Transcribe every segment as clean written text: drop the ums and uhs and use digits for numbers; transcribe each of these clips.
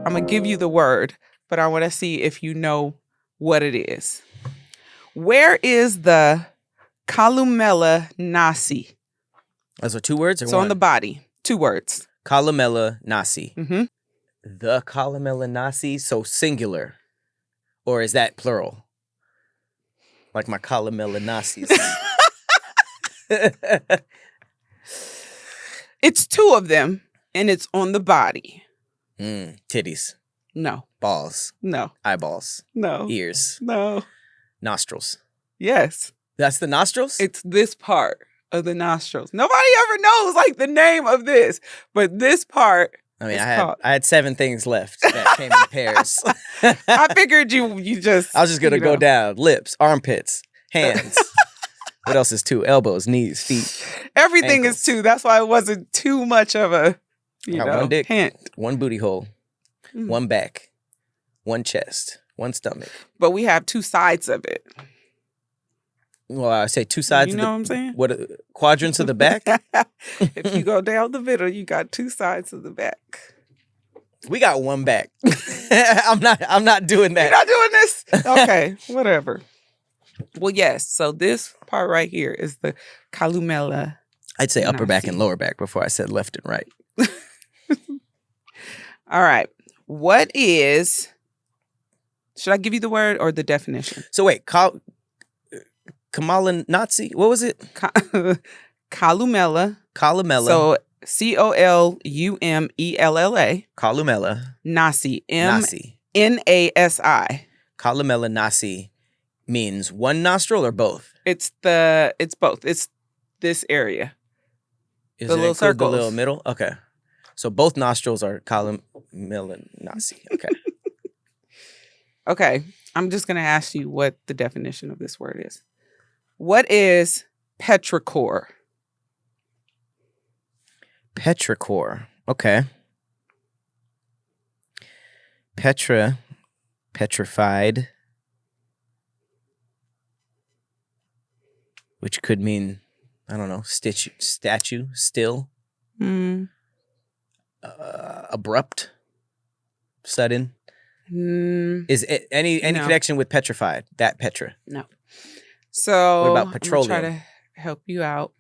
I'm going to give you the word, but I want to see if you know what it is. Where is the columella nasi? Those are 2 words or So one? on the body, 2 words. Columella nasi. Mm-hmm. The columella nasi, so singular. Or is that plural? Like my columella nasis. It's 2 of them, and it's on the body. Titties. No. Balls. No. Eyeballs. No. Ears. No. Nostrils. Yes. That's the nostrils? It's this part of the nostrils. Nobody ever knows like the name of this, but this part. I mean, I had 7 things left that came in pairs. I figured you just. I was just gonna go down: lips, armpits, hands. What else is 2? Elbows, knees, feet. Everything ankles. is 2. That's why it wasn't too much of a one dick, hint. 1 booty hole, 1 back, 1 chest, 1 stomach. But we have 2 sides of it. Well, I say 2 sides. You know what I'm saying? What quadrants of the back? If you go down the middle, you got 2 sides of the back. We got 1 back. I'm not doing that. You're not doing this? Okay, whatever. Well, yes. So this part right here is the columella. I'd say upper back nasi. and lower back before I said left and right. All right. What is? Should I give you the word or the definition? So wait, Kamala Nazi? What was it? Columella. Columella. So Columella. Columella. Nasi. Nasi. Nasi. Columella nasi means 1 nostril or both? It's both. It's this area. Is The it little include circles. the little middle? Okay. So both nostrils are columella nasi. Okay. Okay. I'm just going to ask you what the definition of this word is. What is petrichor? Petrichor. Okay. Petrified. Which could mean, I don't know, statue, still. Abrupt. Sudden. Is it any No. connection with petrified? That Petra. No. So What about petroleum? I'm gonna try to help you out.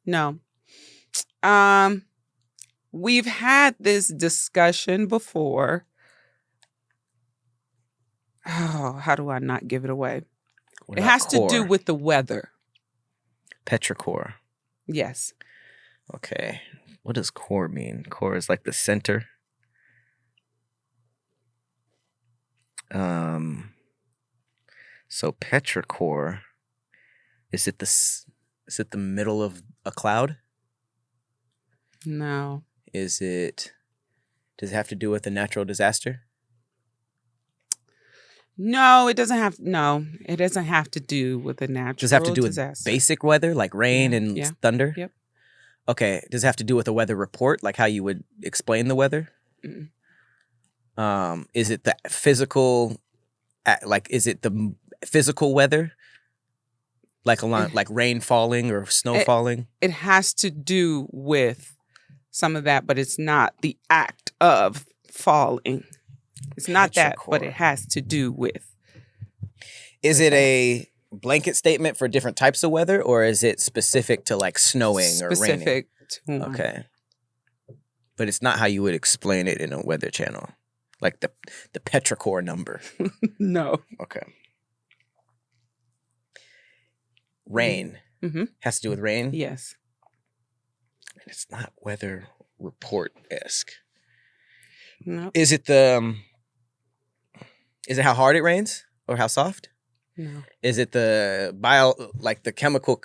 No. We've had this discussion before. Oh, how do I not give it away? What It about has to do core? with the weather. Petrichor. Yes. Okay. What does core mean? Core is like the center. So petrichor, is it the middle of a cloud? No. Does it have to do with a natural disaster? No, it doesn't have. No, it doesn't have to do with a natural Does it have to do disaster. with basic weather like rain and Yeah. thunder? Yep. Okay. Does it have to do with a weather report, like how you would explain the weather? Mm. Is it the physical? Is it the physical weather? Like like rain falling or snow falling? It has to do with some of that, but it's not the act of falling. It's not that, but it has to do with. Is it a blanket statement for different types of weather, or is it specific to like snowing or raining? Specific to one. Okay. But it's not how you would explain it in a weather channel. Like the petrichor number. No. Okay. Rain. Mm-hmm. Has to do with rain? Yes. And it's not weather report-esque. No. Is it how hard it rains or how soft? No. Is it the the chemical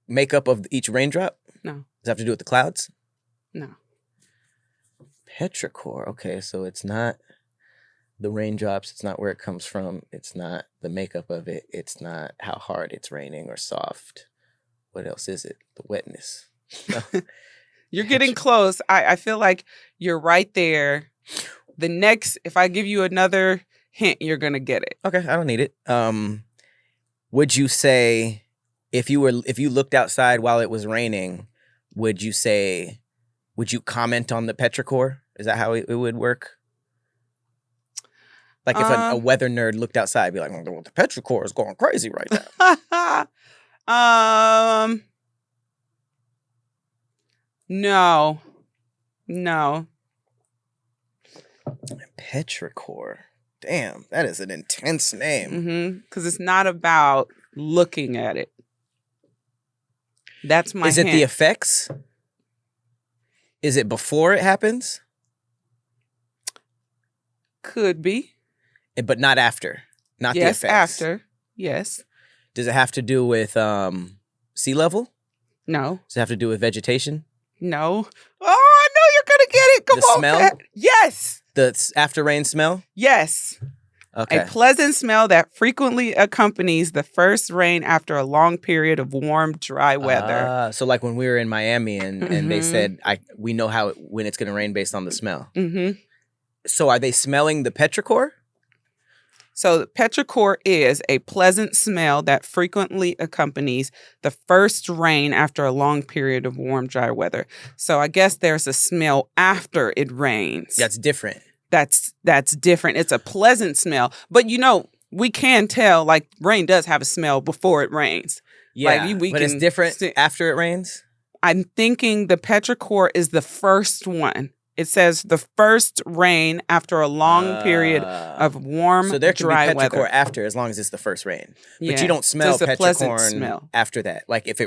makeup of each raindrop? No. Does it have to do with the clouds? No. Petrichor. Okay, so it's not the raindrops. It's not where it comes from. It's not the makeup of it. It's not how hard it's raining or soft. What else is it? The wetness. No. You're getting close. I feel like you're right there. The next, if I give you another hint, you're going to get it. Okay, I don't need it. Would you say if you looked outside while it was raining, would you comment on the petrichor? Is that how it would work? Like if a weather nerd looked outside, be like, "Well, the petrichor is going crazy right now." No. Petrichor. Damn, that is an intense name. Because it's not about looking at it. That's my Is it hint. the effects? Is it before it happens? Could be. But not after. Not the Yes, effects. after. Yes. Does it have to do with sea level? No. Does it have to do with vegetation? No. Oh, I know you're going to get it. Come The on, smell? Pat. Yes. The after rain smell? Yes. Okay. A pleasant smell that frequently accompanies the first rain after a long period of warm, dry weather. So like when we were in Miami and they said, we know when it's going to rain based on the smell. Mm-hmm. So are they smelling the petrichor? So the petrichor is a pleasant smell that frequently accompanies the first rain after a long period of warm, dry weather. So I guess there's a smell after it rains. That's different. That's different. It's a pleasant smell. But we can tell like rain does have a smell before it rains. Yeah, like, but it's different after it rains? I'm thinking the petrichor is the first one. It says the first rain after a long period of warm, so there can dry be petrichor weather. after as long as it's the first rain. Yeah. But you don't smell So it's a pleasant petricorn smell. after that. Like if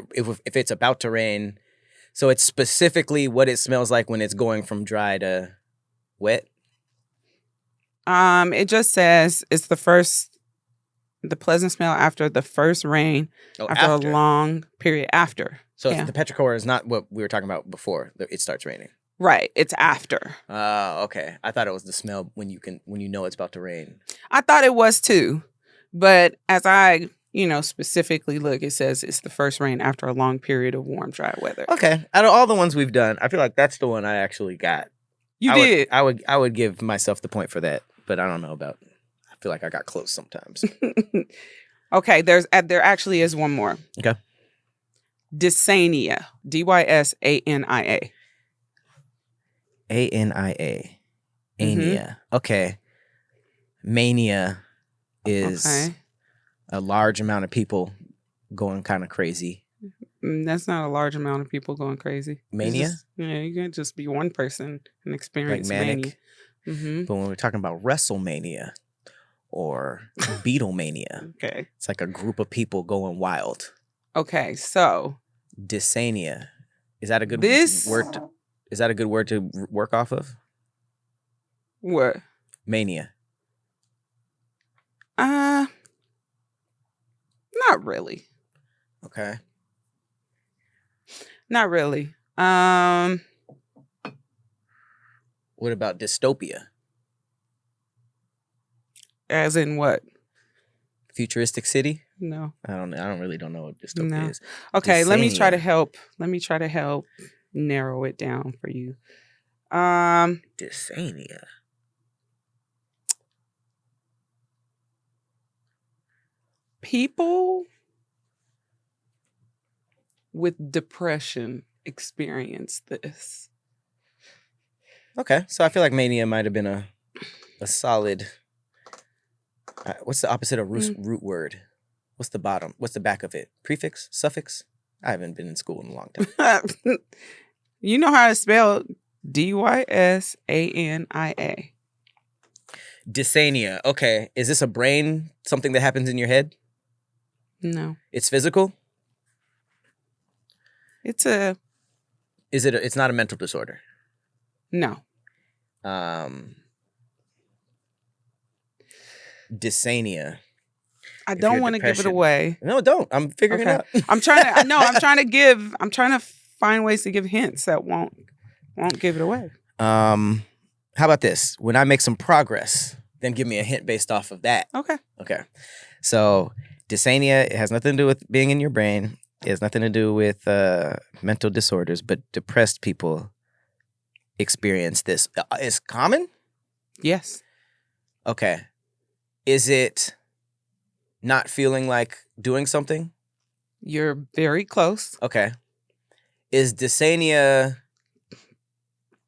it's about to rain. So it's specifically what it smells like when it's going from dry to wet? It just says it's the pleasant smell after the first rain after a long period after. So the petrichor is not what we were talking about before it starts raining. Right, it's after. Okay. I thought it was the smell when you know it's about to rain. I thought it was too, but as I specifically look, it says it's the first rain after a long period of warm, dry weather. Okay, out of all the ones we've done, I feel like that's the one I actually got. You did. I would give myself the point for that, but I don't know about. I feel like I got close sometimes. Okay, there actually is one more. Okay. Dysania. Dysania. Ania. Ania. Okay. Mania is a large amount of people going kind of crazy. That's not a large amount of people going crazy. Mania? You can't just be one person and experience like manic. mania. Mm-hmm. But when we're talking about WrestleMania or Beatlemania, okay, it's like a group of people going wild. Okay, so Dysania. Is that a good word? Is that a good word to work off of? What? Mania. Not really. Okay. Not really. What about dystopia? As in what? Futuristic city? No. I really don't know what dystopia is. Okay, Dysania. let me try to help narrow it down for you. Dysania. People with depression experience this. Okay, so I feel like mania might have been a solid. What's the opposite of root word? What's the bottom? What's the back of it? Prefix? Suffix? I haven't been in school in a long time. You know how to spell Dysania. Dysania. Okay, is this a brain? Something that happens in your head? No. It's physical? It's not a mental disorder? No. Dysania. I don't want to give it away. No, don't. I'm figuring it out. I'm trying to find ways to give hints that won't give it away. How about this? When I make some progress, then give me a hint based off of that. Okay. So dysania, it has nothing to do with being in your brain. It has nothing to do with mental disorders, but depressed people experience this. It's common? Yes. Okay. Is it not feeling like doing something? You're very close. Okay. Is dysania,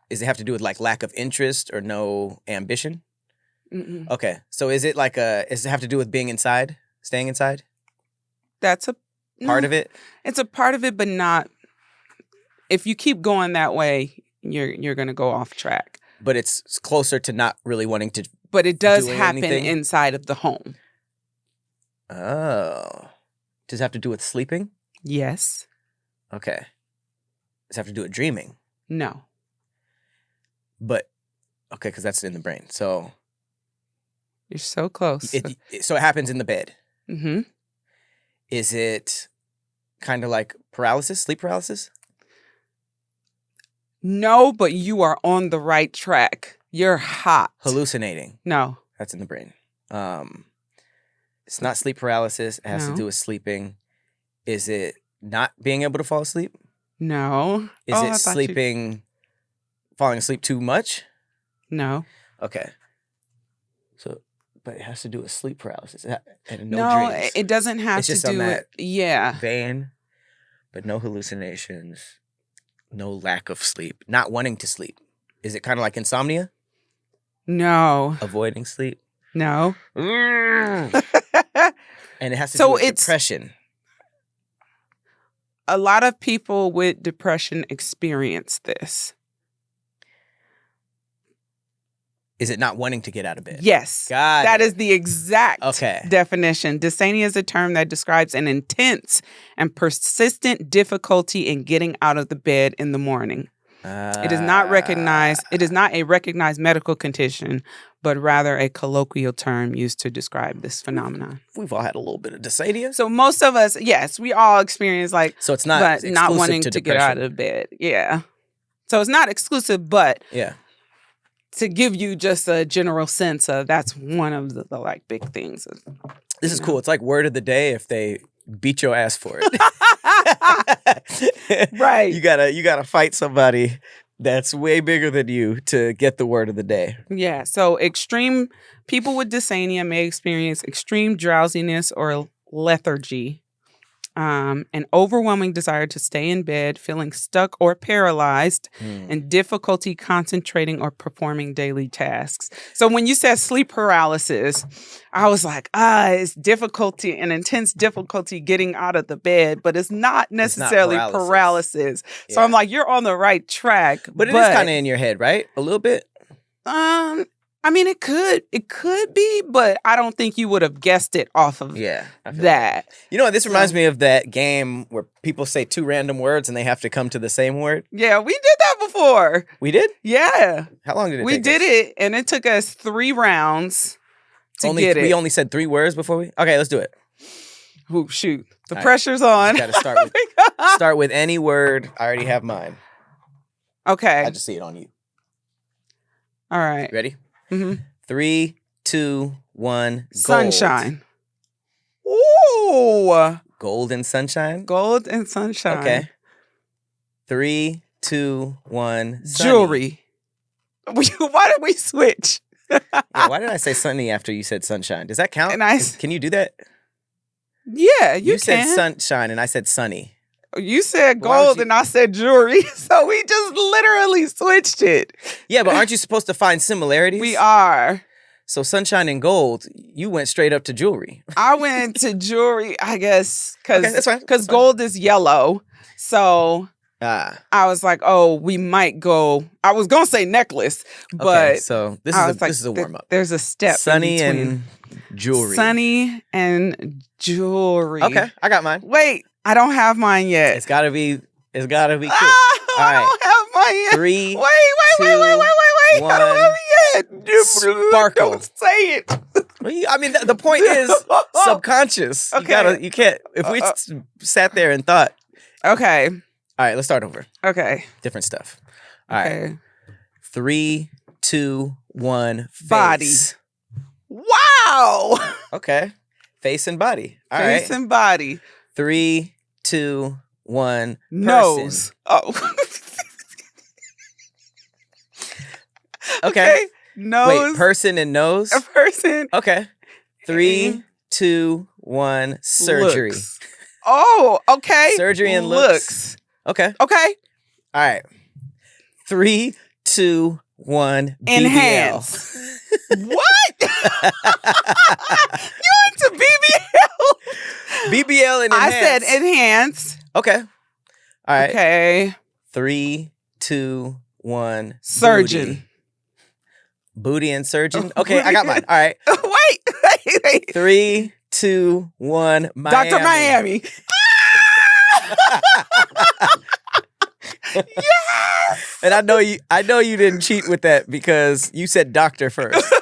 does it have to do with like lack of interest or no ambition? Mm-mm. Okay. So is it does it have to do with being inside, staying inside? That's a Part of it? It's a part of it, but not. If you keep going that way, you're going to go off track. But it's closer to not really wanting to. But it does doing happen anything? inside of the home. Oh. Does it have to do with sleeping? Yes. Okay. Does it have to do with dreaming? No. But, okay, because that's in the brain. So. You're so close. So it happens in the bed. Mm-hmm. Is it kind of like paralysis, sleep paralysis? No, but you are on the right track. You're hot. Hallucinating. No. That's in the brain. It's not sleep paralysis. It has to No. do with sleeping. Is it not being able to fall asleep? No. Is I it thought sleeping, falling asleep too much? No. Okay. So, but it has to do with sleep paralysis and No, dreams. it doesn't have It's to just on do with. that Yeah. vein, but no hallucinations, no lack of sleep, not wanting to sleep. Is it kind of like insomnia? No. Avoiding sleep? No. And it has to So do with it's- depression. A lot of people with depression experience this. Is it not wanting to get out of bed? Yes. Got That it. is the exact Okay. definition. Dysania is a term that describes an intense and persistent difficulty in getting out of the bed in the morning. It is not recognized. It is not a recognized medical condition, but rather a colloquial term used to describe this phenomenon. We've all had a little bit of dysania. So most of us, yes, we all experience So it's not but not exclusive wanting to to get out depression. of bed. Yeah. So it's not exclusive, but Yeah. to give you just a general sense of that's one of the like big things. This is know. cool. It's like word of the day if they beat your ass for it. Right. You gotta fight somebody that's way bigger than you to get the word of the day. Yeah. So people with dysania may experience extreme drowsiness or lethargy, an overwhelming desire to stay in bed, feeling stuck or paralyzed, and difficulty concentrating or performing daily tasks. So when you said sleep paralysis, I was like, it's difficulty, an intense difficulty getting out of the bed, but it's not necessarily paralysis. So Yeah. I'm like, you're on the right track. But it is kind of in your head, right? A little bit. I mean, it could be, but I don't think you would have guessed it off of Yeah. I feel that. You know what? This reminds me of that game where people say two random words and they have to come to the same word. Yeah, we did that before. We did? Yeah. How long did it We take did us? it, and it took us 3 rounds to get it. We only said 3 words before we... Okay, let's do it. Ooh, shoot. The All right. pressure's on. Got to start with any word. I already have mine. Okay. I just see it on you. All right. Ready? Mm-hmm. 3, 2, 1. Gold. Sunshine. Ooh. Gold and sunshine? Gold and sunshine. Okay. 3, 2, 1. Sunny. Jewelry. Why did we switch? Yeah, why did I say sunny after you said sunshine? Does that count? And Can you do that? Yeah, you said can. sunshine and I said sunny. You said Why would gold you- and I said jewelry. So we just literally switched it. Yeah, but aren't you supposed to find similarities? We are. So sunshine and gold, you went straight up to jewelry. I went to jewelry, I guess, Okay, that's fine. because That's fine. gold is yellow. So Ah, I was like, we might go. I was going to say necklace, but okay. So this I is was like, this is a warm up. There's a step. in Sunny between. and jewelry. Sunny and jewelry. Okay, I got mine. Wait, I don't have mine yet. It's gotta be quick. I right. don't have mine yet. 3, Wait. I don't 1. have it yet. Sparkle. Don't say it. I mean, the point is subconscious. Okay. You can't. If we sat there and thought, Okay. all right, let's start over. Okay. Different stuff. All right. Okay. 3, 2, 1. Face. Body. Wow. Okay. Face and body. All right. Face and body. 3, 2, 1. Person. Nose. Oh. Okay. Nose. Wait, person and nose? A person. Okay. 3, 2, 1. Surgery. Looks. Oh, okay. Surgery and looks. Okay. Okay. All right. 3, 2, 1. Enhance. BBL. What? You into BBL? BBL and I enhance. said enhance. Okay. All right. Okay. 3, 2, 1. Surgeon. Booty and surgeon. Okay, I got mine. All right. Wait. 3, 2, 1. Miami. Dr. Miami. Yes. And I know you didn't cheat with that because you said doctor first.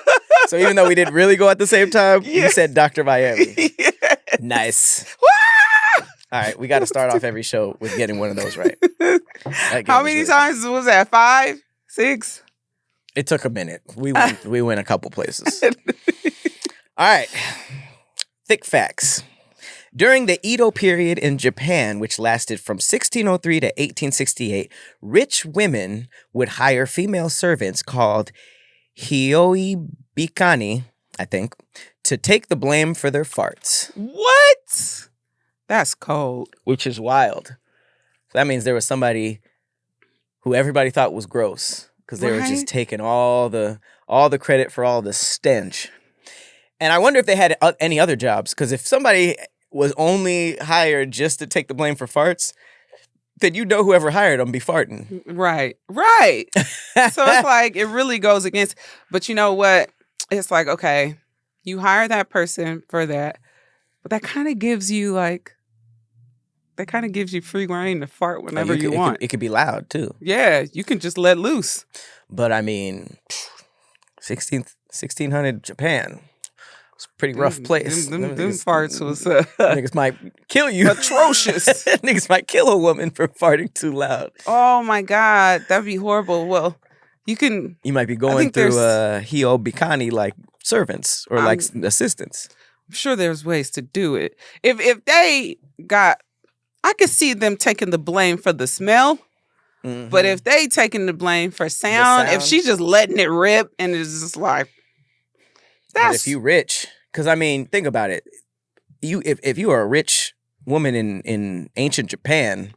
So even though we didn't really go at the same time, you said Dr. Miami. Yes. Nice. All right, we got to start off every show with getting one of those right. How many times was that? 5? 6? It took a minute. We went a couple places. All right. Thick facts. During the Edo period in Japan, which lasted from 1603 to 1868, rich women would hire female servants called hyoibikani, I think, to take the blame for their farts. What? That's cold. Which is wild. That means there was somebody who everybody thought was gross because they were just taking all the credit for all the stench. And I wonder if they had any other jobs, because if somebody was only hired just to take the blame for farts, then whoever hired them be farting. Right. So it's like, it really goes against, but you know what? It's like, okay, you hire that person for that, but that kind of gives you free reign to fart whenever you want. It could be loud too. Yeah, you can just let loose. But I mean, 1600 Japan. It's a pretty rough place. Them farts was niggas might kill you. Atrocious. Niggas might kill a woman for farting too loud. Oh my God, that'd be horrible. Well, you might be going through hyoibikani like servants or like assistants. I'm sure there's ways to do it. If they got, I could see them taking the blame for the smell. Mm-hmm. But if they taking the blame for sound, if she's just letting it rip and it's just like, but if you rich, because I mean, think about it. If you are a rich woman in ancient Japan,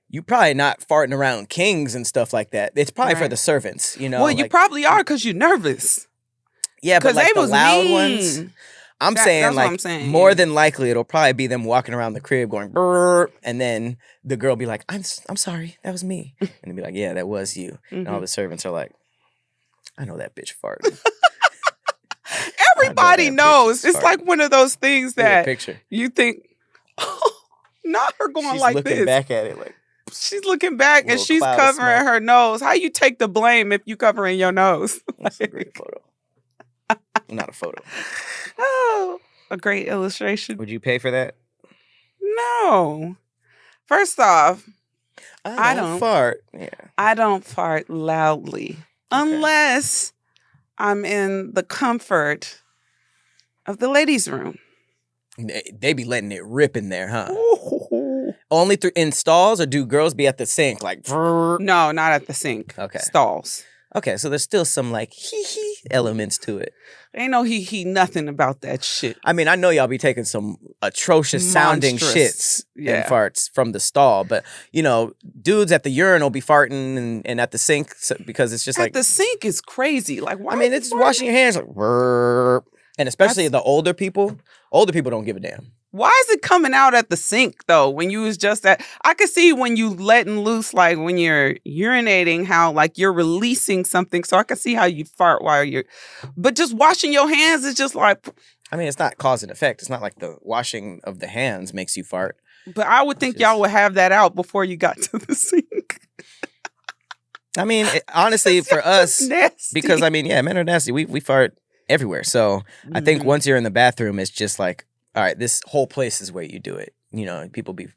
you probably not farting around kings and stuff like that. It's probably for the servants, Well, you probably are because you're nervous. Yeah, but like they the was loud mean. ones. I'm saying more than likely it'll probably be them walking around the crib going brrr, and then the girl be like, I'm sorry, that was me. And they'll be like, yeah, that was you. Mm-hmm. And all the servants are like, I know that bitch farted. Everybody knows. It's like one of those things that you think, not her going she's like this. She's looking back at it like. She's looking back and she's covering her nose. How you take the blame if you covering your nose? That's a great photo. Not a photo. Oh, a great illustration. Would you pay for that? No. First off, I don't fart. Yeah. I don't fart loudly unless I'm in the comfort of the ladies' room. They be letting it rip in there, huh? Ooh. Only in stalls, or do girls be at the sink like? Brrr? No, not at the sink. Okay. Stalls. Okay, so there's still some like hee elements to it. Ain't no hee nothing about that shit. I mean, I know y'all be taking some atrocious sounding shits and farts from the stall, but dudes at the urinal be farting and at the sink because it's just the sink is crazy. Like, why? I mean, it's washing your hands like, brrr. And especially the older people. Older people don't give a damn. Why is it coming out at the sink though? When you was just at, I could see when you letting loose, like when you're urinating, how like you're releasing something. So I could see how you fart while but just washing your hands is just like. I mean, it's not cause and effect. It's not like the washing of the hands makes you fart. But I would think y'all would have that out before you got to the sink. I mean, honestly, for us, nasty. Because I mean, yeah, men are nasty. We fart everywhere. So I think once you're in the bathroom, it's just like, all right, this whole place is where you do it. People be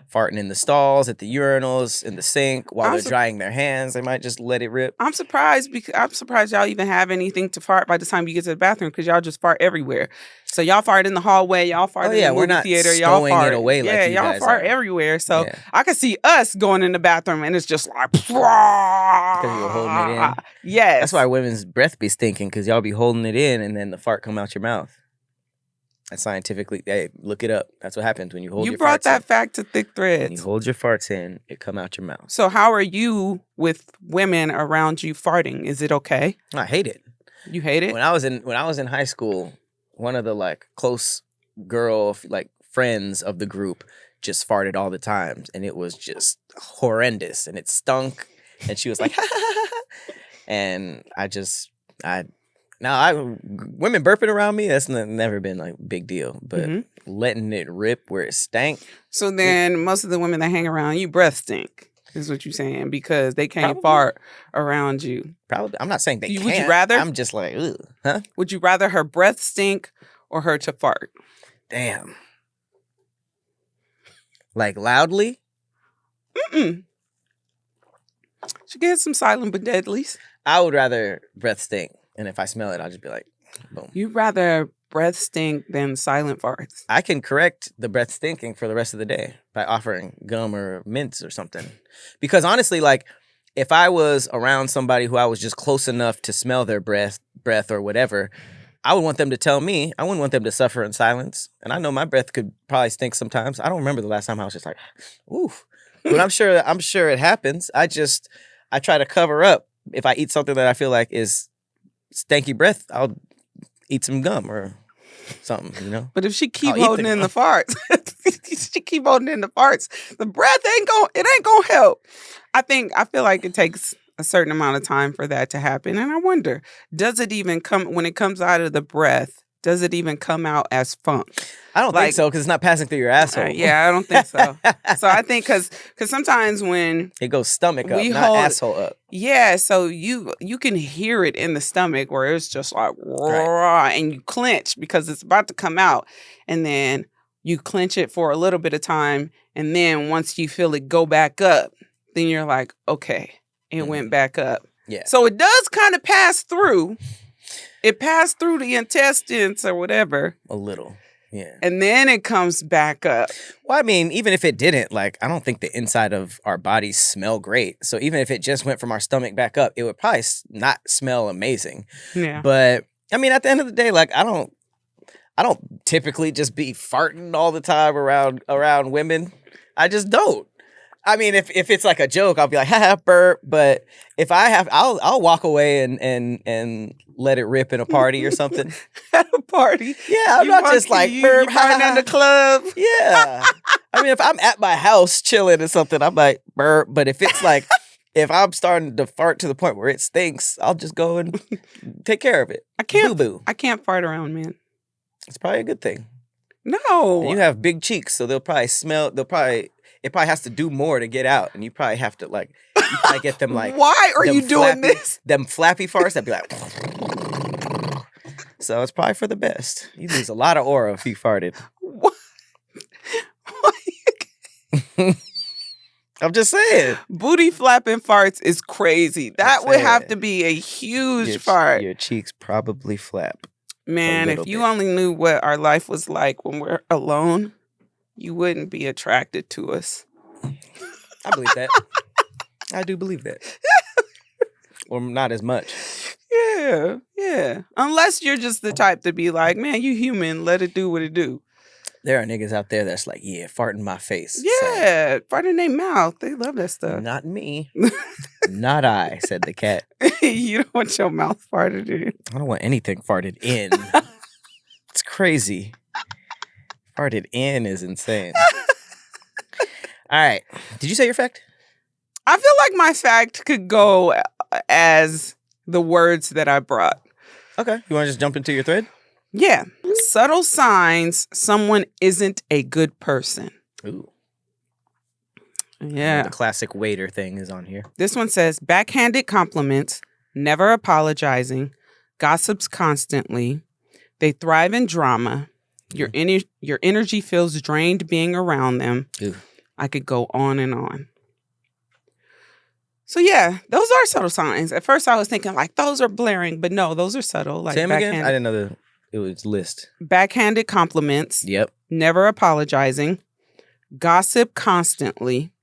farting in the stalls, at the urinals, in the sink while they're drying their hands. They might just let it rip. I'm surprised y'all even have anything to fart by the time you get to the bathroom, because y'all just fart everywhere. So y'all fart in the hallway, y'all fart in the movie theater, y'all fart it away like y'all guys fart are. Everywhere. So I could see us going in the bathroom and it's just like because you were holding it in. Yes, that's why women's breath be stinking, because y'all be holding it in and then the fart come out your mouth. That's scientifically, hey, look it up. That's what happens when you hold You your brought farts that in. fact to Thick When you Threads. hold your farts in, it come out your mouth. So how are you with women around you farting? Is it okay? I hate it. You hate it? When I was in high school, one of the like close girl like friends of the group just farted all the time, and it was just horrendous, and it stunk. And she was like, and women burping around me, that's never been like a big deal, but letting it rip where it stank. So then most of the women that hang around you breath stink, is what you're saying, because they can't Probably. fart around you. Probably. I'm not saying they can't. Would you rather? I'm just like, ugh, huh? Would you rather her breath stink or her to fart? Damn. Like loudly? Mm-mm. She gets some silent but deadlies. I would rather breath stink. And if I smell it, I'll just be like, boom. You'd rather breath stink than silent farts. I can correct the breath stinking for the rest of the day by offering gum or mints or something. Because honestly, like, if I was around somebody who I was just close enough to smell their breath or whatever, I would want them to tell me. I wouldn't want them to suffer in silence. And I know my breath could probably stink sometimes. I don't remember the last time I was just like, oof. But I'm sure it happens. I try to cover up. If I eat something that I feel like is stanky breath, I'll eat some gum or something, you know? But if she keep holding in the farts, the breath ain't gonna help. I feel like it takes a certain amount of time for that to happen. And I wonder, does it even when it comes out of the breath, does it even come out as funk? I don't think so, because it's not passing through your asshole. Yeah, I don't think so. So I think because sometimes when it goes stomach up, not asshole up. Yeah, so you can hear it in the stomach where it's just like raw, and you clench because it's about to come out, and then you clench it for a little bit of time, and then once you feel it go back up, then you're like, okay, it went back up. Yeah. So it does kind of pass through. It passed through the intestines or whatever. A little. Yeah. And then it comes back up. Well, I mean, even if it didn't, like, I don't think the inside of our bodies smell great. So even if it just went from our stomach back up, it would probably not smell amazing. Yeah. But I mean, at the end of the day, like, I don't typically just be farting all the time around women. I just don't. I mean, if it's like a joke, I'll be like, haha, burp. But if I have, I'll walk away and let it rip in a party or something. At a party? Yeah, I'm not just like, burp. You in the club? Yeah. I mean, if I'm at my house chilling or something, I'm like, burp. But if it's like, if I'm starting to fart to the point where it stinks, I'll just go and take care of it. I can't. Boo-boo. I can't fart around men. It's probably a good thing. No. And you have big cheeks, so it probably has to do more to get out, and you probably have to get them like. Why are you doing this? Them flappy farts that'd be like. So it's probably for the best. You lose a lot of aura if you farted. What? I'm just saying. Booty flapping farts is crazy. That would have to be a huge fart. Your cheeks probably flap. Man, if you only knew what our life was like when we're alone, you wouldn't be attracted to us. I believe that. I do believe that. Or not as much. Yeah. Unless you're just the type to be like, man, you human, let it do what it do. There are niggas out there that's like, yeah, fart in my face. Yeah, fart in their mouth. They love that stuff. Not me. Not I, said the cat. You don't want your mouth farted in. I don't want anything farted in. It's crazy. Farted in is insane. All right. Did you say your fact? I feel like my fact could go as the words that I brought. Okay. You want to just jump into your thread? Yeah. Subtle signs someone isn't a good person. Ooh. Yeah. The classic waiter thing is on here. This one says, backhanded compliments, never apologizing, gossips constantly. They thrive in drama. Your energy feels drained being around them. Ooh. I could go on and on. So yeah, those are subtle signs. At first I was thinking like those are blaring, but no, those are subtle. Like say them again? I didn't know it was list. Backhanded compliments. Yep. Never apologizing. Gossip constantly.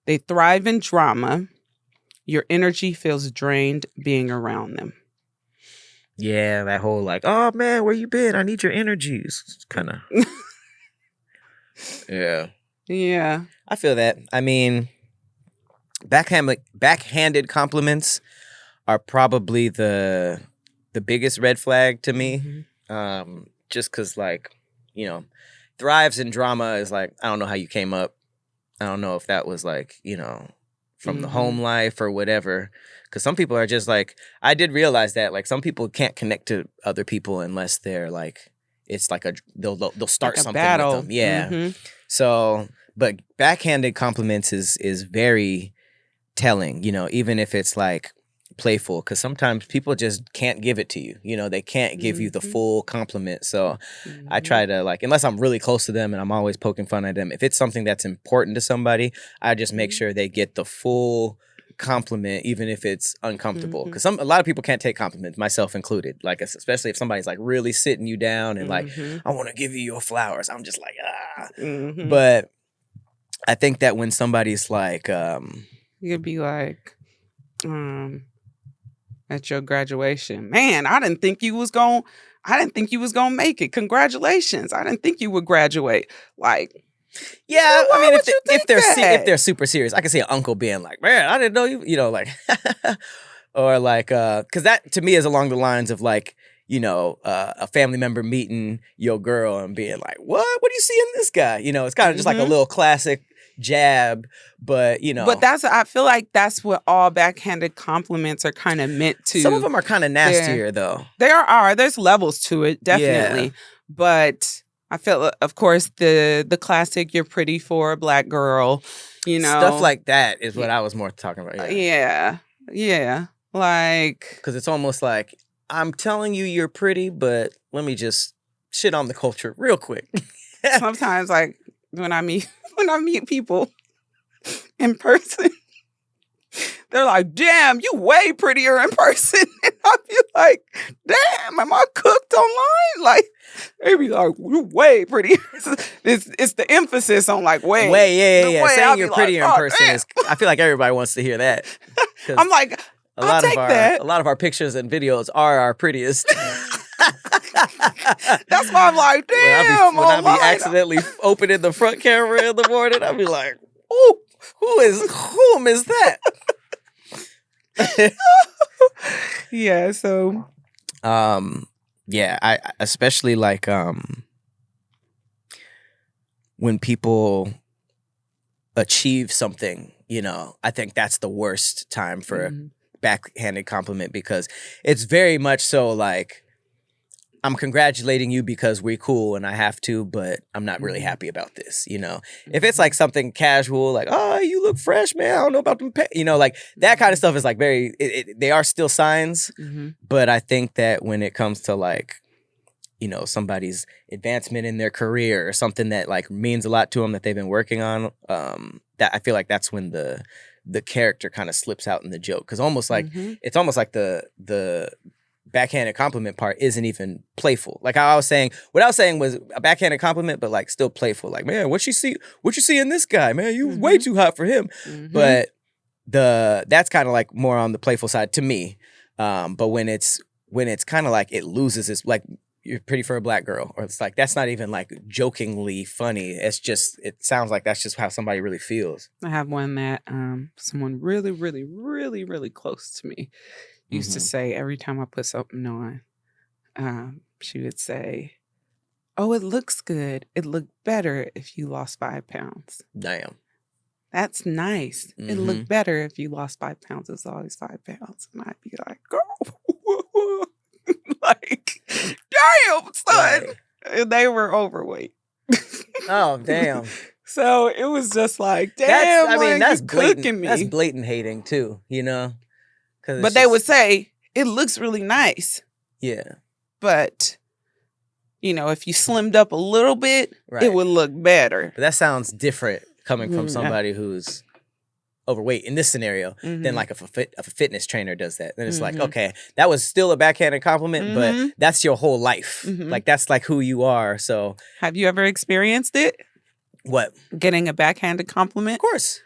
They thrive in drama. Your energy feels drained being around them. Yeah, that whole like, oh man, where you been? I need your energies. Kind of. Yeah. Yeah. I feel that. I mean, backhanded compliments are probably the biggest red flag to me. Just because, like, you know, thrives in drama is like, I don't know how you came up. I don't know if that was like, you know, from the home life or whatever. Because some people are just like, I did realize that, like, some people can't connect to other people unless they're like, it's like they'll start Like a something battle. with them. Yeah. So, but backhanded compliments is very telling, you know, even if it's like playful, because sometimes people just can't give it to you. You know, they can't give you the full compliment. So I try to, like, unless I'm really close to them and I'm always poking fun at them, if it's something that's important to somebody, I just make sure they get the full compliment, even if it's uncomfortable. Because a lot of people can't take compliments, myself included. Like, especially if somebody's like really sitting you down and like, I want to give you your flowers. I'm just like, But I think that when somebody's like, you'd be like, at your graduation, man, I didn't think you was gonna make it. Congratulations. I didn't think you would graduate. Like, yeah, why I mean, would you think that? if they're super serious, I can see an uncle being like, man, I didn't know you, you know, like, or like, because that to me is along the lines of like, you know, a family member meeting your girl and being like, what do you see in this guy? You know, it's kind of just like a little classic jab, but you know, but I feel like that's what all backhanded compliments are kind of meant to. Some of them are kind of nastier though. There's levels to it, definitely. Yeah. But I feel, of course, the classic, you're pretty for a black girl, you know. Stuff like that is what I was more talking about. Yeah. Like, because it's almost like, I'm telling you you're pretty, but let me just shit on the culture real quick. Sometimes, like, when I meet people in person, they're like, damn, you way prettier in person. And I'll be like, damn, am I cooked online? Like, they be like, you way prettier. It's the emphasis on like way. Yeah. Saying you're prettier in person is, I feel like everybody wants to hear that. I'm like, I'll take that. A lot of our pictures and videos are our prettiest. That's why I'm like, damn. When I be accidentally opening the front camera in the morning, I'll be like, ooh, who is that? Yeah, so yeah, I especially like when people achieve something, you know, I think that's the worst time for a backhanded compliment, because it's very much so like, I'm congratulating you because we're cool and I have to, but I'm not really happy about this, you know? If it's like something casual, like, oh, you look fresh, man, I don't know about them, you know, like that kind of stuff is like very, they are still signs, but I think that when it comes to like, you know, somebody's advancement in their career or something that like means a lot to them that they've been working on, that I feel like that's when the character kind of slips out in the joke. Cause almost like, it's almost like the backhanded compliment part isn't even playful. Like what I was saying was a backhanded compliment, but like still playful. Like, man, what you see in this guy, man? You way too hot for him. But that's kind of like more on the playful side to me. But when it's kind of like it loses its, like, you're pretty for a black girl, or it's like that's not even like jokingly funny. It's just, it sounds like that's just how somebody really feels. I have one that someone really, really, really, really close to me used to say every time I put something on. She would say, "Oh, it looks good. It looked better if you lost 5 pounds." Damn. That's nice. It looked better if you lost 5 pounds. It's always 5 pounds. And I'd be like, girl, like, damn, son. Right. And they were overweight. Oh, damn. So it was just like, damn, that's cooking me. That's blatant hating too, you know? But they would say, it looks really nice. Yeah. But, you know, if you slimmed up a little bit, it would look better. But that sounds different coming from somebody who's overweight in this scenario than like if a fitness trainer does that. Then it's like, okay, that was still a backhanded compliment, but that's your whole life. Like, that's like who you are. So have you ever experienced it? What? Getting a backhanded compliment? Of course.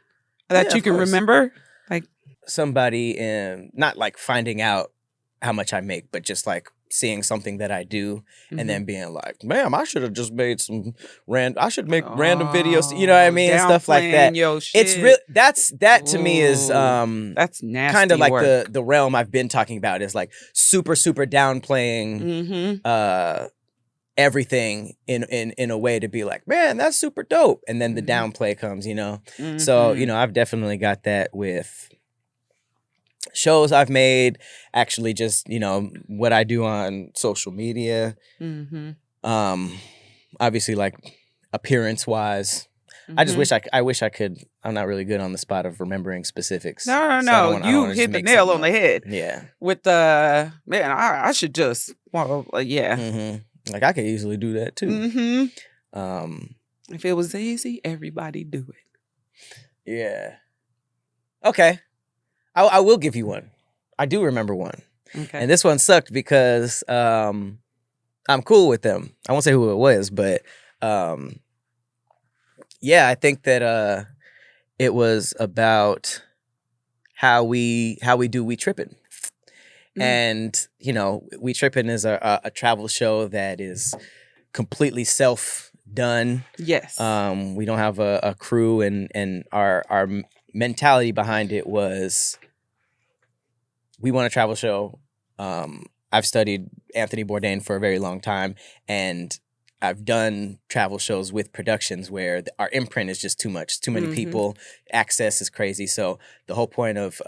That you can remember? Like somebody, not like finding out how much I make, but just like seeing something that I do Mhm. and then being like, "Ma'am, I should have just made some I should make random videos." You know what I mean? And stuff like that. Downplaying your It's shit. real. That to me is That's nasty kind of like work. the realm I've been talking about, is like super downplaying Mhm. everything in a way to be like, man, that's super dope, and then the Mhm. downplay comes, so Mhm. I've definitely got that with shows I've made, actually, just what I do on social media, Mhm. obviously, like, appearance wise. I just wish I wish I could. I'm not really good on the spot of remembering specifics. No, So I don't no, want you to just hit the make nail something on the up. head Yeah. with the man. I should just yeah. Like, I could easily do that too. If it was easy, everybody do it. Yeah. Okay. I will give you one. I do remember one. Okay. And this one sucked because I'm cool with them. I won't say who it was, but yeah, I think that it was about how we do We Trippin'. And We Trippin' is a travel show that is completely self done. Yes. We don't have a crew, and our mentality behind it was, we want a travel show. I've studied Anthony Bourdain for a very long time, and I've done travel shows with productions where our imprint is just too much. Too many people, access is crazy. So the whole point of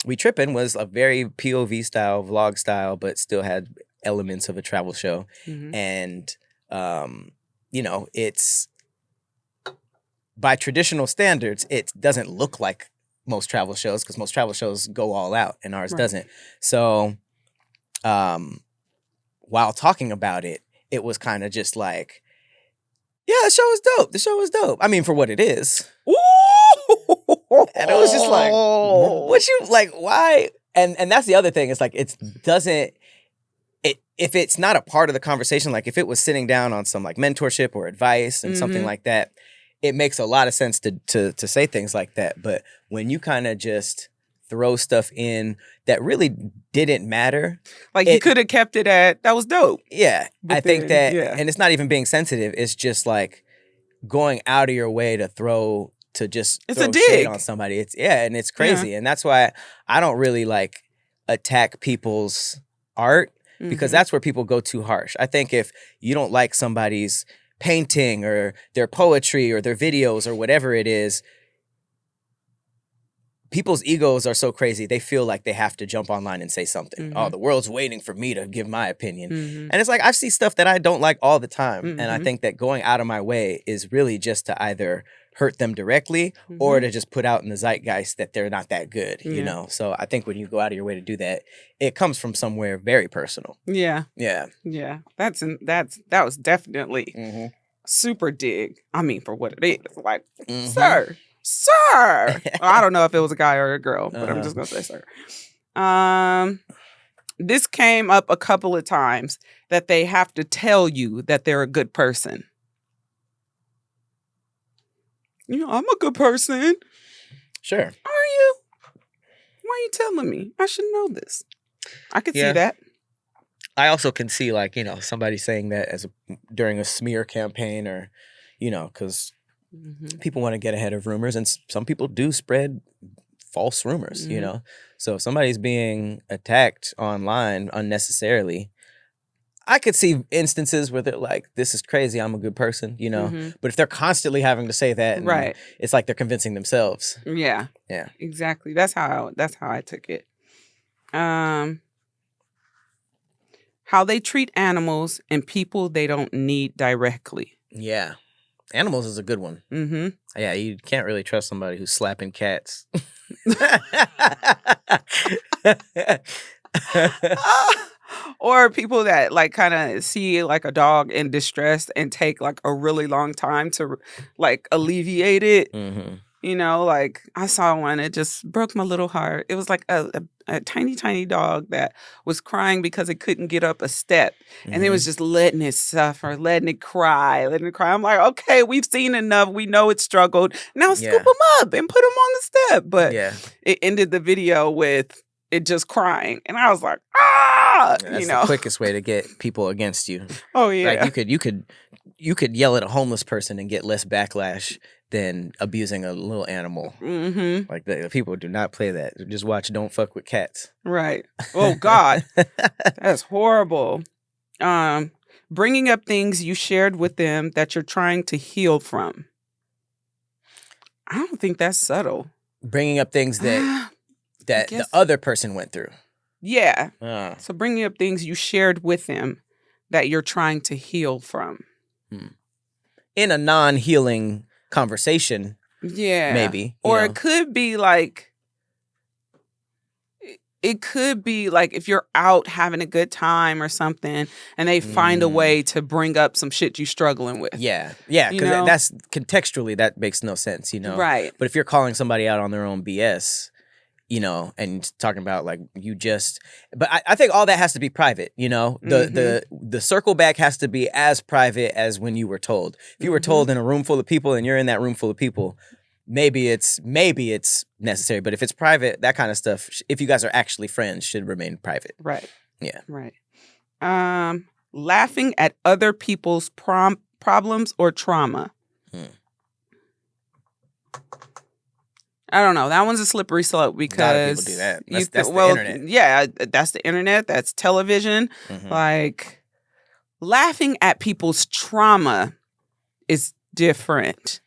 We Trippin' was a very POV style, vlog style, but still had elements of a travel show. And it's, by traditional standards, it doesn't look like most travel shows, because most travel shows go all out and ours doesn't. So while talking about it, it was kind of just like, yeah, the show is dope. The show is dope. I mean, for what it is. Ooh! And it was just like, what you like, why? And that's the other thing. It's like, if it's not a part of the conversation, like if it was sitting down on some like mentorship or advice and something like that, it makes a lot of sense to say things like that. But when you kind of just throw stuff in that really didn't matter, like, you could have kept it at, that was dope. Yeah, but I think that, yeah. And it's not even being sensitive. It's just like going out of your way to throw shade on somebody. And it's crazy, and that's why I don't really like attack people's art, because that's where people go too harsh. I think if you don't like somebody's painting or their poetry or their videos or whatever it is, people's egos are so crazy, they feel like they have to jump online and say something. Oh, the world's waiting for me to give my opinion. And it's like, I see stuff that I don't like all the time. And I think that going out of my way is really just to either hurt them directly or to just put out in the zeitgeist that they're not that good, So I think when you go out of your way to do that, it comes from somewhere very personal. Yeah. That was definitely super dig. I mean, for what it is, like, sir. I don't know if it was a guy or a girl, but I'm just gonna say sir. This came up a couple of times, that they have to tell you that they're a good person. I'm a good person. Sure. Are you? Why are you telling me? I should know this. I could see that. I also can see, like, somebody saying that during a smear campaign, or, because people want to get ahead of rumors, and some people do spread false rumors, So if somebody's being attacked online unnecessarily, I could see instances where they're like, this is crazy, I'm a good person, But if they're constantly having to say that, and it's like they're convincing themselves. Yeah. Yeah. Exactly. That's how I took it. How they treat animals and people they don't need directly. Yeah. Animals is a good one. Yeah, you can't really trust somebody who's slapping cats. Or people that like kind of see like a dog in distress and take like a really long time to like alleviate it. Like I saw one, it just broke my little heart. It was like a tiny dog that was crying because it couldn't get up a step. And it was just letting it suffer, letting it cry. I'm like, okay, we've seen enough. We know it struggled. Now scoop him up and put him on the step. But it ended the video with it just crying. And I was like, ah, That's the quickest way to get people against you. Oh yeah. Like you could yell at a homeless person and get less backlash than abusing a little animal. Mm-hmm. Like the people do not play that. Just watch Don't Fuck with Cats. Right. Oh God. That's horrible. Bringing up things you shared with them that you're trying to heal from. I don't think that's subtle. Bringing up things that the other person went through. Yeah. So bringing up things you shared with them that you're trying to heal from. In a non-healing conversation. Yeah. Maybe. Or it could be like, if you're out having a good time or something and they find a way to bring up some shit you're struggling with. Yeah. Yeah. Because that's contextually, that makes no sense, Right. But if you're calling somebody out on their own BS, and talking about like but I think all that has to be private, the circle back has to be as private as when you were told. If you were told in a room full of people and you're in that room full of people, maybe it's necessary. But if it's private, that kind of stuff, if you guys are actually friends, should remain private. Right. Yeah. Right. Laughing at other people's problems or trauma. I don't know. That one's a slippery slope because a lot of people do that. That's the internet. Yeah, that's the internet. That's television. Like, laughing at people's trauma is different,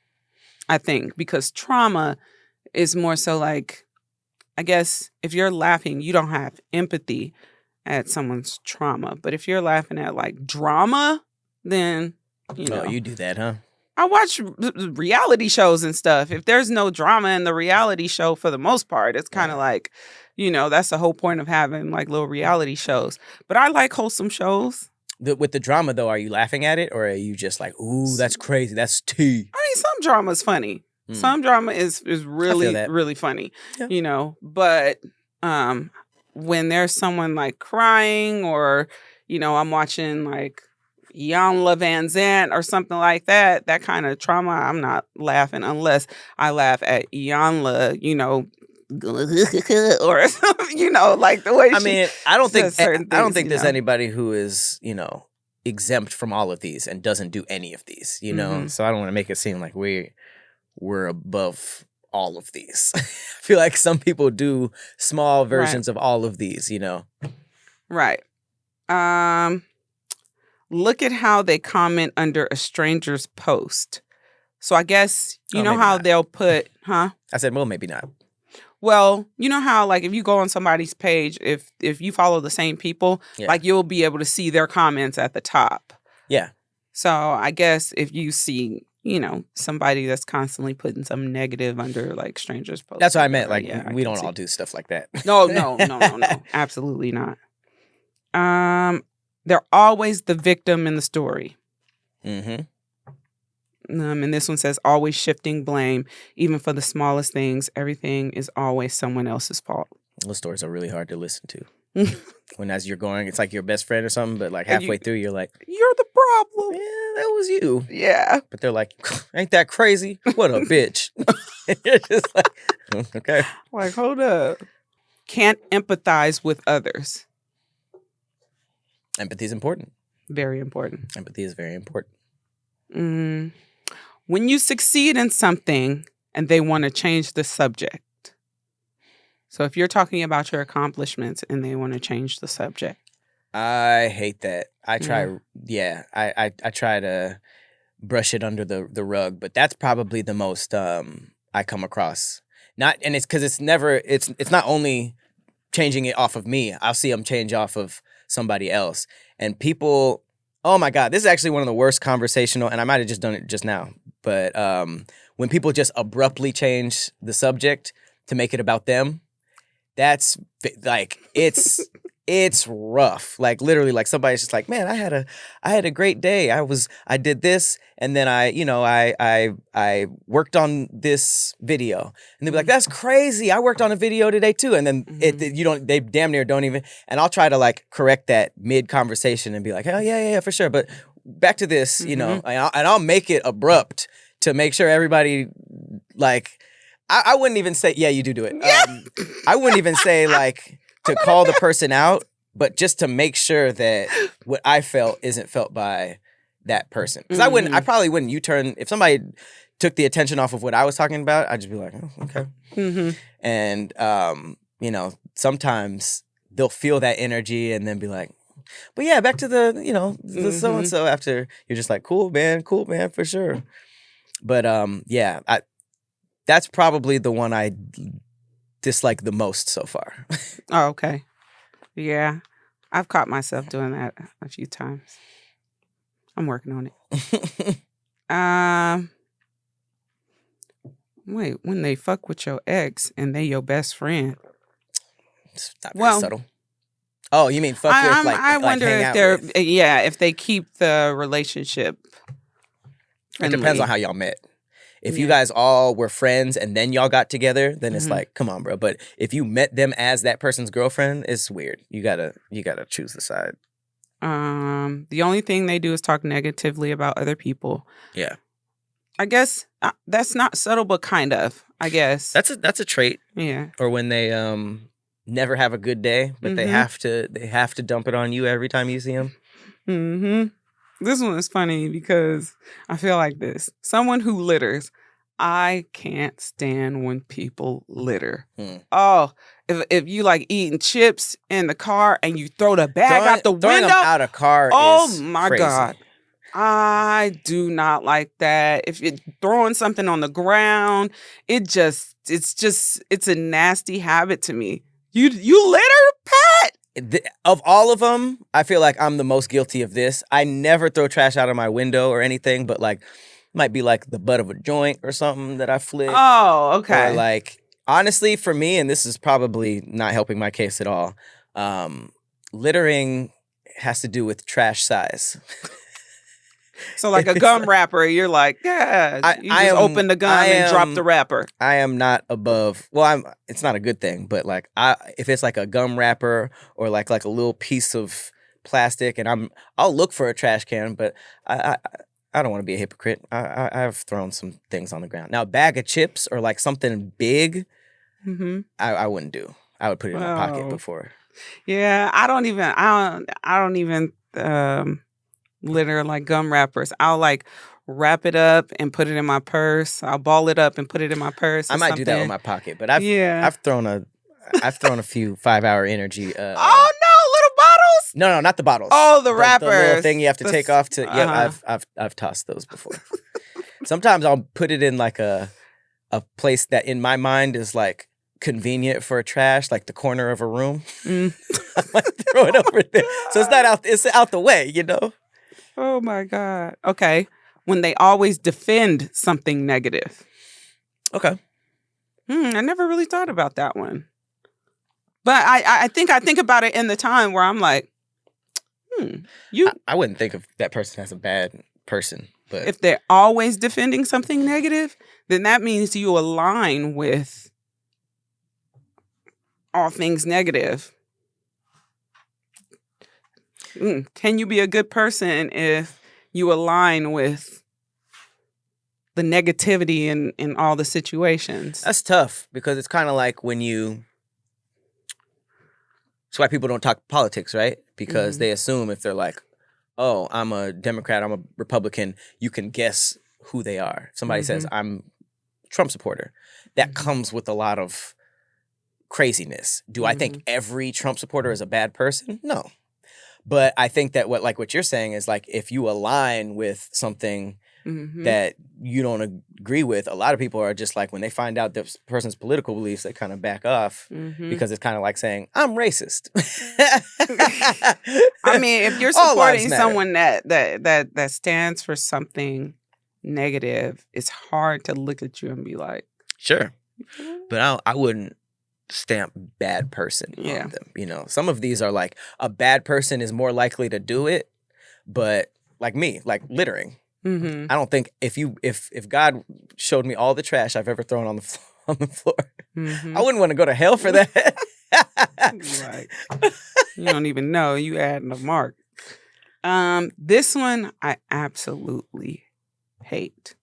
I think, because trauma is more so like, I guess if you're laughing, you don't have empathy at someone's trauma. But if you're laughing at like drama, then, Oh, you do that, huh? I watch reality shows and stuff. If there's no drama in the reality show, for the most part, it's kind of like, that's the whole point of having like little reality shows. But I like wholesome shows. With the drama, though, are you laughing at it or are you just like, ooh, that's crazy, that's tea? I mean, some drama is funny. Some drama is really, really funny, But when there's someone like crying or, I'm watching like Jan Van Zant or something like that, that kind of trauma, I'm not laughing unless I laugh at Iyanla, or like the way. I mean, I don't think there's anybody who is exempt from all of these and doesn't do any of these. So I don't want to make it seem like we're above all of these. I feel like some people do small versions of all of these. Right. Look at how they comment under a stranger's post. So I guess, how not. they'll put, I said, well, maybe not. Well, you know how, like, if you go on somebody's page, if you follow the same people, like, you'll be able to see their comments at the top. Yeah. So I guess if you see, somebody that's constantly putting some negative under, like, strangers' posts. That's what I meant. Like, we don't all do stuff like that. No. Absolutely not. They're always the victim in the story. And this one says, always shifting blame, even for the smallest things. Everything is always someone else's fault. Those stories are really hard to listen to. When as you're going, it's like your best friend or something, but like halfway through, you're like, you're the problem. Yeah, that was you. Yeah. But they're like, ain't that crazy? What a bitch. You're just like, okay. Like, hold up. Can't empathize with others. Empathy is important. Very important. Empathy is very important. When you succeed in something and they want to change the subject. So if you're talking about your accomplishments and they want to change the subject. I hate that. I try, I try to brush it under the rug, but that's probably the most I come across. And it's because it's not only changing it off of me. I'll see them change off of somebody else. And people, oh my God, this is actually one of the worst conversational, and I might have just done it just now, but when people just abruptly change the subject to make it about them, that's like, it's rough. Like literally, like somebody's just like, man, I had a great day. I did this, and then I worked on this video, and they'll be like, that's crazy. I worked on a video today too, and then they damn near don't even. And I'll try to like correct that mid conversation and be like, oh yeah, for sure. But back to this, and I'll make it abrupt to make sure everybody like. I wouldn't even say, yeah, you do it. I wouldn't even say like to call the person out, but just to make sure that what I felt isn't felt by that person. Because I probably wouldn't U-turn if somebody took the attention off of what I was talking about. I'd just be like, oh, okay. Mm-hmm. And you know, sometimes they'll feel that energy and then be like, but yeah, back to the, you know, the so and so. After you're just like, cool man, for sure. But yeah, that's probably the one I dislike the most so far. Oh, okay. Yeah, I've caught myself doing that a few times. I'm working on it. Wait, when they fuck with your ex and they your best friend. It's not very subtle. Oh, you mean fuck with like I wonder hang if out they're with. if they keep the relationship friendly. It depends on how y'all met. If you guys all were friends and then y'all got together, then it's like, come on, bro. But if you met them as that person's girlfriend, it's weird. You gotta choose the side. The only thing they do is talk negatively about other people. Yeah. I guess that's not subtle, but kind of. I guess that's a trait. Yeah. Or when they never have a good day, but they have to dump it on you every time you see them. Mm-hmm. This one is funny because I feel like this. Someone who litters. I can't stand when people litter. Oh, if you like eating chips in the car and you throw the bag out the window. Them out of car is my crazy. God. I do not like that. If you're throwing something on the ground, it's a nasty habit to me. You litter, Pat? Of all of them, I feel like I'm the most guilty of this. I never throw trash out of my window or anything, but like might be like the butt of a joint or something that I flick. Oh, okay. Or like, honestly, for me, and this is probably not helping my case at all, littering has to do with trash size. So like a gum wrapper, you're like, yeah, you just open the gum and drop the wrapper. I am not above, it's not a good thing, but like if it's like a gum wrapper or like a little piece of plastic and I'll look for a trash can, but I don't want to be a hypocrite. I've thrown some things on the ground. Now, a bag of chips or like something big, I wouldn't do. I would put it in my pocket before. Yeah, I don't even litter like gum wrappers. I'll like wrap it up and put it in my purse. I'll ball it up and put it in my purse. I might do that with my pocket, but I've thrown a few 5-hour energy. Oh no, little bottles? No, not the bottles. Oh, the wrappers. The little thing you have to take off to. Yeah, I've tossed those before. Sometimes I'll put it in like a place that in my mind is like convenient for trash, like the corner of a room. I might throw it over there, so it's not out. It's out the way, you know. Oh my God. Okay. When they always defend something negative. Okay. I never really thought about that one. But I think about it in the time where I'm like, I wouldn't think of that person as a bad person. But if they're always defending something negative, then that means you align with all things negative. Can you be a good person if you align with the negativity in all the situations? That's tough because it's kind of like when you... That's why people don't talk politics, right? Because they assume if they're like, oh, I'm a Democrat, I'm a Republican, you can guess who they are. If somebody says, I'm a Trump supporter, that comes with a lot of craziness. Do I think every Trump supporter is a bad person? No. But I think that what you're saying is like if you align with something that you don't agree with, a lot of people are just like when they find out this person's political beliefs, they kind of back off because it's kind of like saying, I'm racist. I mean, if you're supporting someone that stands for something negative, it's hard to look at you and be like, sure. But I wouldn't stamp bad person on them. You know, some of these are like a bad person is more likely to do it, but like me, like littering. I don't think if God showed me all the trash I've ever thrown on the floor, I wouldn't want to go to hell for that. Like, you don't even know you adding a mark. This one I absolutely hate.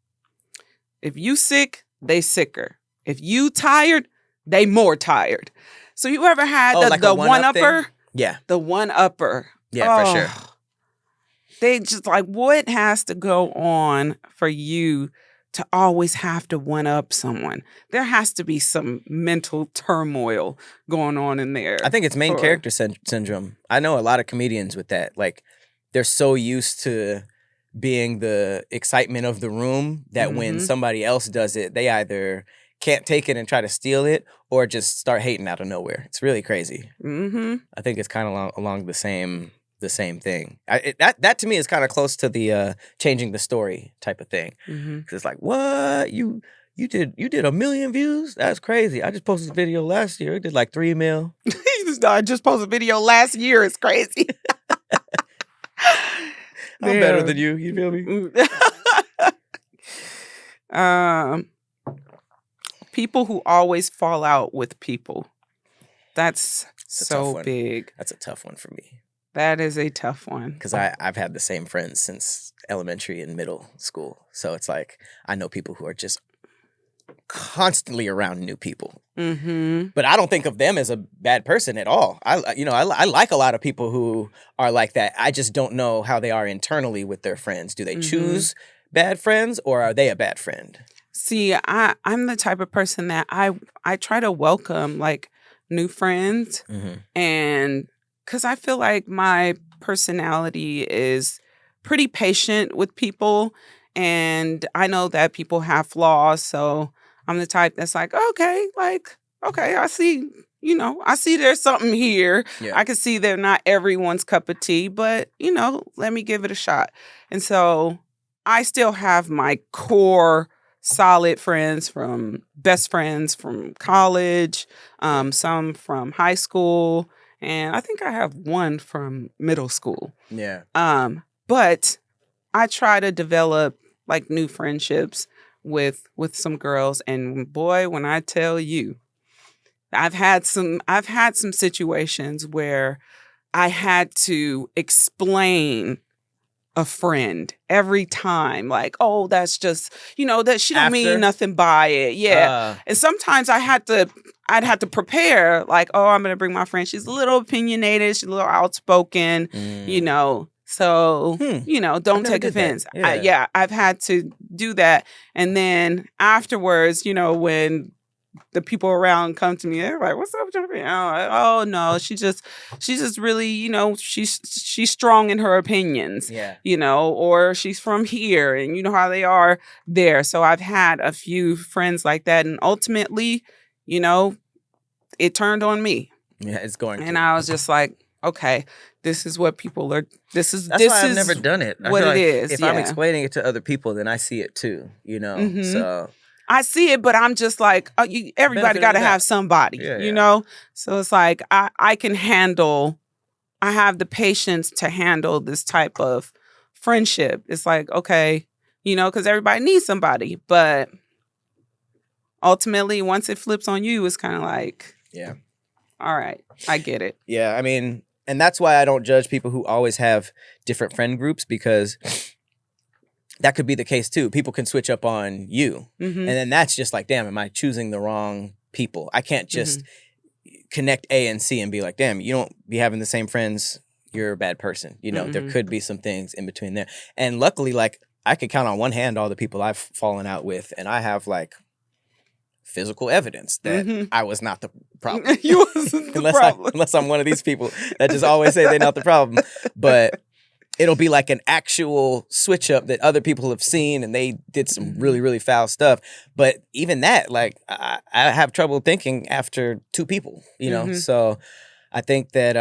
If you sick, they sicker. If you tired, they more tired. So you ever had like the a one-upper? one-up thing? Yeah. The one-upper. Yeah, for sure. They just like, what has to go on for you to always have to one-up someone? There has to be some mental turmoil going on in there. I think it's main character syndrome. I know a lot of comedians with that. Like, they're so used to being the excitement of the room that when somebody else does it, they either can't take it and try to steal it or just start hating out of nowhere. It's really crazy. I think it's kind of along the same thing. That to me is kind of close to the changing the story type of thing. Because it's like, what? You did 1 million views? That's crazy. I just posted a video last year. It did like 3 mil. I just posted a video last year. It's crazy. I'm better than you. You feel me? People who always fall out with people. That's so big. That's a tough one for me. That is a tough one. Because I've had the same friends since elementary and middle school. So it's like, I know people who are just constantly around new people. But I don't think of them as a bad person at all. I like a lot of people who are like that. I just don't know how they are internally with their friends. Do they choose bad friends or are they a bad friend? See, I'm the type of person that I try to welcome like new friends, and because I feel like my personality is pretty patient with people, and I know that people have flaws, so I'm the type that's like, okay, I see, I see there's something here. Yeah. I can see they're not everyone's cup of tea, but, let me give it a shot. And so I still have my core solid friends best friends from college, some from high school, and I think I have one from middle school. Yeah. But I try to develop like new friendships with some girls, and boy, when I tell you, I've had some situations where I had to explain a friend every time, like, oh, that's just, that she don't mean nothing by it. Yeah. And sometimes I'd have to prepare, like, oh, I'm going to bring my friend. She's a little opinionated. She's a little outspoken, so, don't take offense. I've had to do that. And then afterwards, when the people around come to me, they're like, what's up, Jennifer? Oh no, she's just really, she's strong in her opinions, or she's from here, and you know how they are there. So I've had a few friends like that, and ultimately, it turned on me. Yeah, it's going to. And I was just like, okay, this is what people are. That's why I've never done it. What it is. If I'm explaining it to other people, then I see it too. So I see it, but I'm just like, everybody got to have somebody, So it's like I can handle. I have the patience to handle this type of friendship. It's like, okay, because everybody needs somebody, but ultimately, once it flips on you, it's kind of like, yeah, all right, I get it. Yeah, I mean, and that's why I don't judge people who always have different friend groups, because that could be the case too. People can switch up on you. And then that's just like, damn, am I choosing the wrong people? I can't just connect A and C and be like, damn, you don't be having the same friends. You're a bad person. There could be some things in between there. And luckily, like, I could count on one hand all the people I've fallen out with, and I have like physical evidence that I was not the problem. You wasn't the problem. Unless I'm one of these people that just always say they're not the problem. But it'll be like an actual switch up that other people have seen, and they did some really, really foul stuff. But even that, like, I have trouble thinking after 2 people, So I think that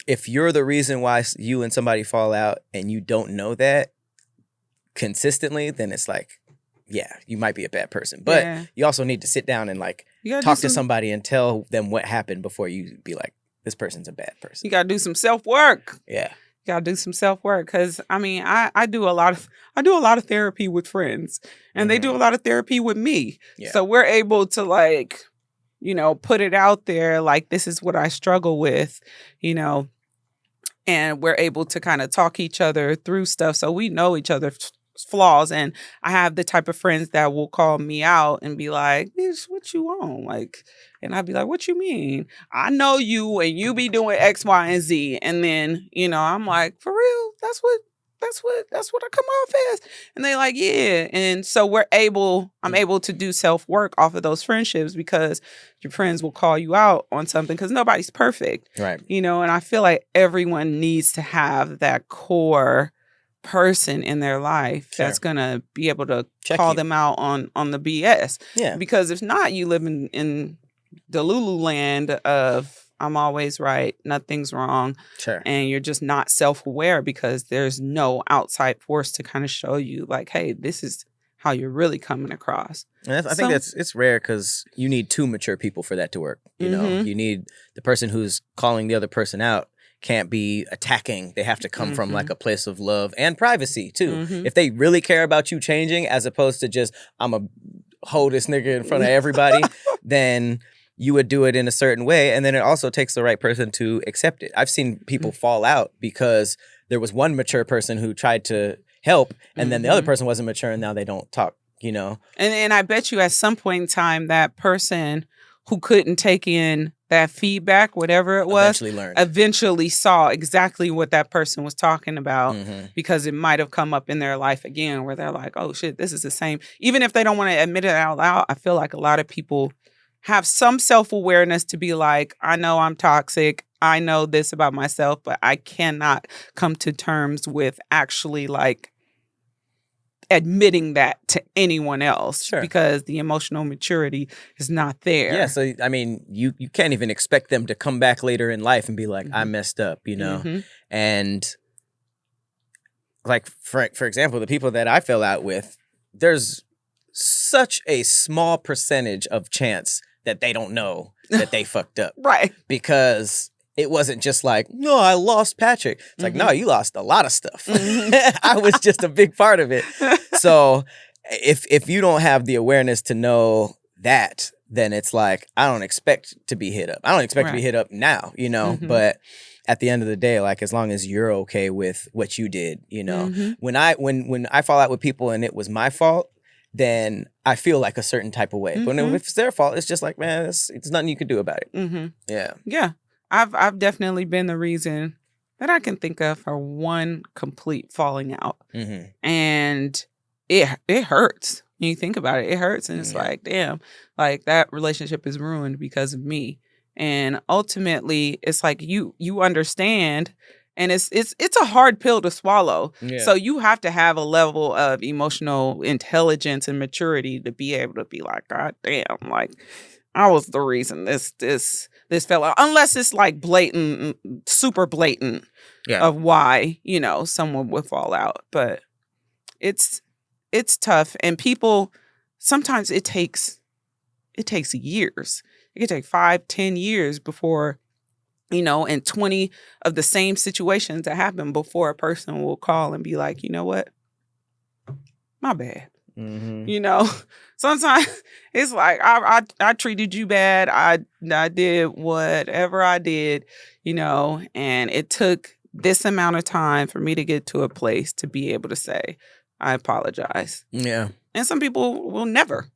if you're the reason why you and somebody fall out and you don't know that consistently, then it's like, yeah, you might be a bad person. But you also need to sit down and like talk to somebody and tell them what happened before you be like, this person's a bad person. You got to do some self-work. Yeah. You got to do some self-work. Because, I mean, I do a lot of therapy with friends. And they do a lot of therapy with me. Yeah. So we're able to, like, put it out there. Like, this is what I struggle with, and we're able to kind of talk each other through stuff. So we know each other flaws, and I have the type of friends that will call me out and be like, "Bitch, what you on?" Like, and I'd be like, "What you mean? I know you, and you be doing X, Y, and Z." And then, I'm like, "For real? That's what I come off as." And they like, "Yeah." And so I'm able to do self-work off of those friendships, because your friends will call you out on something, because nobody's perfect. Right. And I feel like everyone needs to have that core person in their life that's gonna be able to call them out on the BS. Yeah. Because if not, you live in the Lulu land of I'm always right, nothing's wrong. Sure. And you're just not self-aware, because there's no outside force to kind of show you like, hey, this is how you're really coming across. And I think it's rare, because you need two mature people for that to work. You know, you need the person who's calling the other person out can't be attacking. They have to come from like a place of love and privacy too. If they really care about you changing, as opposed to just, I'm a hold this nigga in front of everybody, then you would do it in a certain way. And then it also takes the right person to accept it. I've seen people fall out because there was one mature person who tried to help, and then the other person wasn't mature, and now they don't talk, And I bet you at some point in time, that person who couldn't take in that feedback, whatever it was, eventually saw exactly what that person was talking about, because it might have come up in their life again, where they're like, oh shit, this is the same. Even if they don't want to admit it out loud, I feel like a lot of people have some self-awareness to be like, I know I'm toxic. I know this about myself, but I cannot come to terms with actually like admitting that to anyone else, because the emotional maturity is not there. Yeah, so I mean, you can't even expect them to come back later in life and be like, I messed up, And like for example, the people that I fell out with, there's such a small percentage of chance that they don't know that they fucked up. Right. Because it wasn't just like, no, I lost Patrick. It's like, no, you lost a lot of stuff. I was just a big part of it. So if you don't have the awareness to know that, then it's like, I don't expect to be hit up. I don't expect to be hit up now, but at the end of the day, like, as long as you're okay with what you did, when I fall out with people and it was my fault, then I feel like a certain type of way. But if it's their fault, it's just like, man, it's nothing you can do about it. Yeah. Yeah. I've definitely been the reason that I can think of for one complete falling out. And it hurts. When you think about it, it hurts. And it's like, damn, like that relationship is ruined because of me. And ultimately, it's like you understand, and it's a hard pill to swallow. Yeah. So you have to have a level of emotional intelligence and maturity to be able to be like, God damn, like I was the reason this fell out. Unless it's like blatant, super blatant of why, someone would fall out. But it's tough. And people, sometimes it takes years. It could take 5-10 years before, and 20 of the same situations that happen before a person will call and be like, you know what? My bad. Sometimes it's like I treated you bad. I did whatever I did, and it took this amount of time for me to get to a place to be able to say, I apologize. Yeah. And some people will never.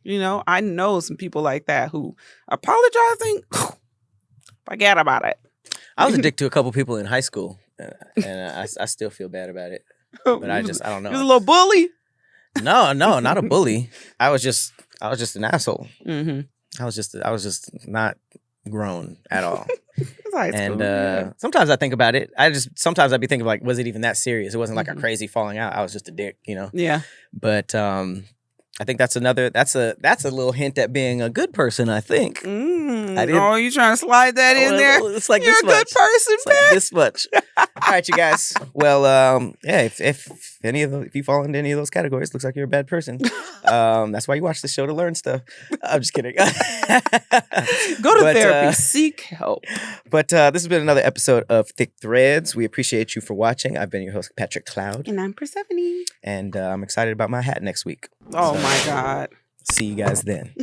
I know some people like that who apologizing, forget about it. I was a dick to a couple people in high school, and I still feel bad about it. But I don't know. You was a little bully? No, not a bully. I was just an asshole. I was just not grown at all. And sometimes I think about it. Sometimes I'd be thinking like, was it even that serious? It wasn't like a crazy falling out. I was just a dick, Yeah. But I think that's a little hint at being a good person, I think. You trying to slide that in there? It's like You're this a good person, man. Like this much. All right, you guys. Well, if you fall into any of those categories, looks like you're a bad person. That's why you watch the show, to learn stuff. I'm just kidding. Go to therapy. Seek help. But this has been another episode of Thick Threads. We appreciate you for watching. I've been your host, Patrick Cloud. And I'm Persephanii. And I'm excited about my hat next week. Oh, my God. See you guys then.